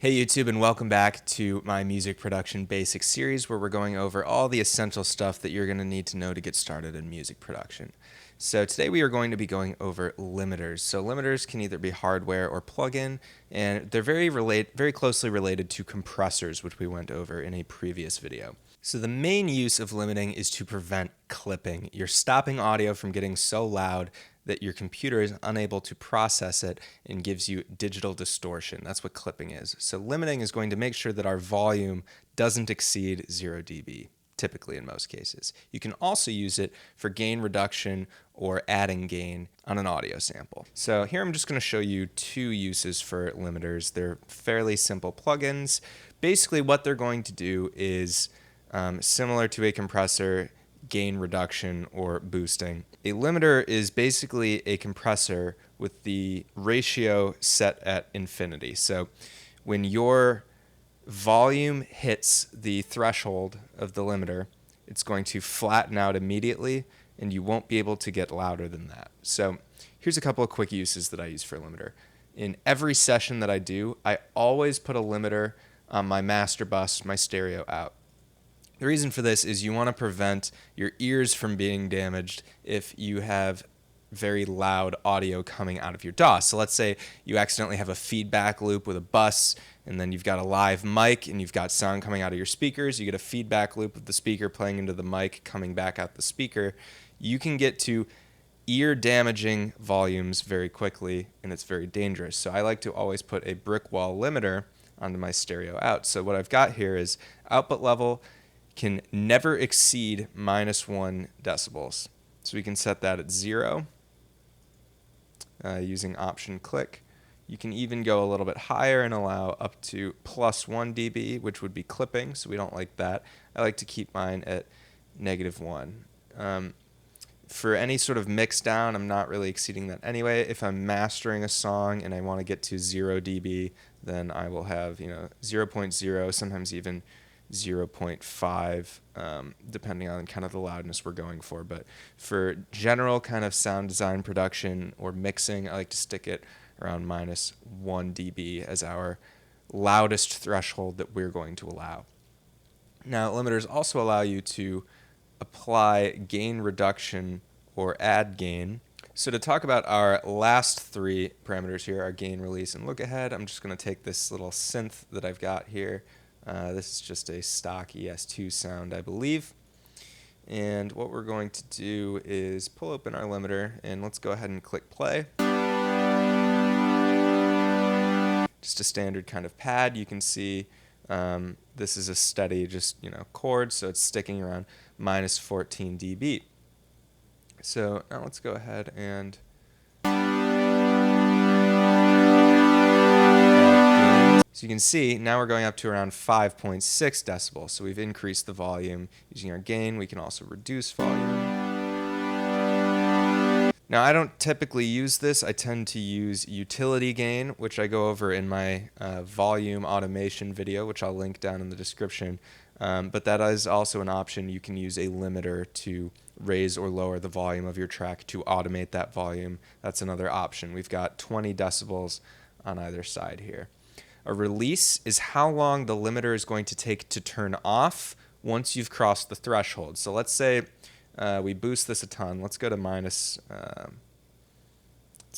Hey YouTube, and welcome back to my music production basics series where we're going over all the essential stuff that you're going to need to know to get started in music production. So today we are going to be going over limiters. So limiters can either be hardware or plug-in, and they're very closely related to compressors, which we went over in a previous video. So the main use of limiting is to prevent clipping. You're stopping audio from getting so loud that your computer is unable to process it and gives you digital distortion. That's what clipping is. So limiting is going to make sure that our volume doesn't exceed 0 dB, typically in most cases. You can also use it for gain reduction or adding gain on an audio sample. So here I'm just going to show you two uses for limiters. They're fairly simple plugins. Basically what they're going to do is similar to a compressor, gain reduction or boosting. A limiter is basically a compressor with the ratio set at infinity. So when your volume hits the threshold of the limiter, it's going to flatten out immediately and you won't be able to get louder than that. So here's a couple of quick uses that I use for a limiter. In every session that I do, I always put a limiter on my master bus, my stereo out. The reason for this is you want to prevent your ears from being damaged if you have very loud audio coming out of your DAW. So let's say you accidentally have a feedback loop with a bus, and then you've got a live mic and you've got sound coming out of your speakers. You get a feedback loop of the speaker playing into the mic, coming back out the speaker. You can get to ear damaging volumes very quickly, and it's very dangerous. So I like to always put a brick wall limiter onto my stereo out. So what I've got here is output level can never exceed -1 decibels. So we can set that at 0 using option click. You can even go a little bit higher and allow up to +1 dB, which would be clipping, so we don't like that. I like to keep mine at -1. For any sort of mix down, I'm not really exceeding that anyway. If I'm mastering a song and I want to get to 0 dB, then I will have 0.0, sometimes even 0.5, depending on kind of the loudness we're going for. But for general kind of sound design production or mixing, I like to stick it around -1 dB as our loudest threshold that we're going to allow. Now, limiters also allow you to apply gain reduction or add gain. So to talk about our last three parameters here, our gain, release, and look ahead, I'm just going to take this little synth that I've got here. This is just a stock ES2 sound, I believe. And what we're going to do is pull open our limiter, and let's go ahead and click play. Just a standard kind of pad. You can see this is a steady chord, so it's sticking around -14 dB. So now let's go ahead and so you can see now we're going up to around 5.6 decibels. So we've increased the volume using our gain. We can also reduce volume. Now I don't typically use this. I tend to use utility gain, which I go over in my volume automation video, which I'll link down in the description. But that is also an option. You can use a limiter to raise or lower the volume of your track to automate that volume. That's another option. We've got 20 decibels on either side here. A release is how long the limiter is going to take to turn off once you've crossed the threshold. So let's say we boost this a ton. Let's go to let's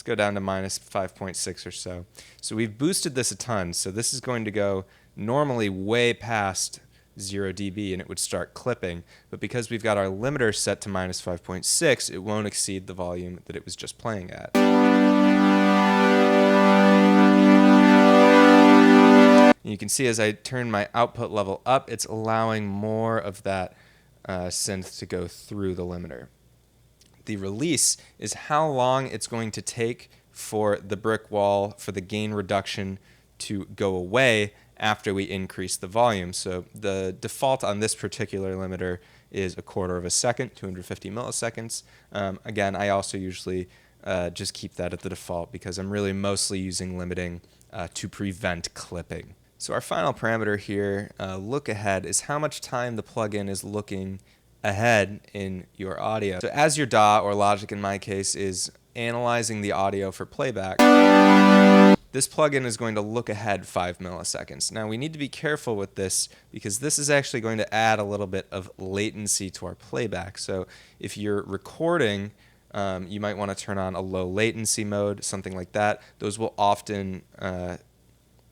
go down to -5.6 or so. So we've boosted this a ton. So this is going to go normally way past 0 dB and it would start clipping. But because we've got our limiter set to -5.6, it won't exceed the volume that it was just playing at. You can see as I turn my output level up, it's allowing more of that synth to go through the limiter. The release is how long it's going to take for the brick wall, for the gain reduction to go away after we increase the volume. So the default on this particular limiter is 1/4 of a second, 250 milliseconds. Again, I also usually just keep that at the default because I'm really mostly using limiting to prevent clipping. So our final parameter here, look ahead, is how much time the plugin is looking ahead in your audio. So as your DAW, or Logic in my case, is analyzing the audio for playback, this plugin is going to look ahead 5 milliseconds. Now we need to be careful with this because this is actually going to add a little bit of latency to our playback. So if you're recording, you might want to turn on a low latency mode, something like that. Those will often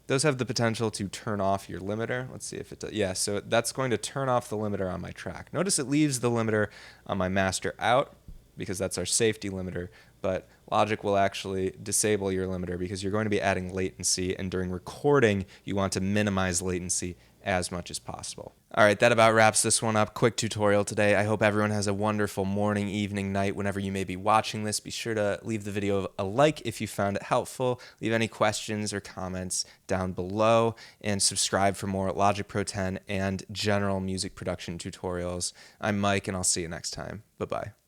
those have the potential to turn off your limiter. Let's see if it does. Yeah, so that's going to turn off the limiter on my track. Notice it leaves the limiter on my master out because that's our safety limiter, but Logic will actually disable your limiter because you're going to be adding latency, and during recording, you want to minimize latency as much as possible. All right, that about wraps this one up. Quick tutorial today. I hope everyone has a wonderful morning, evening, night, whenever you may be watching this. Be sure to leave the video a like if you found it helpful. Leave any questions or comments down below, and subscribe for more Logic Pro 10 and general music production tutorials. I'm Mike, and I'll see you next time. Bye-bye.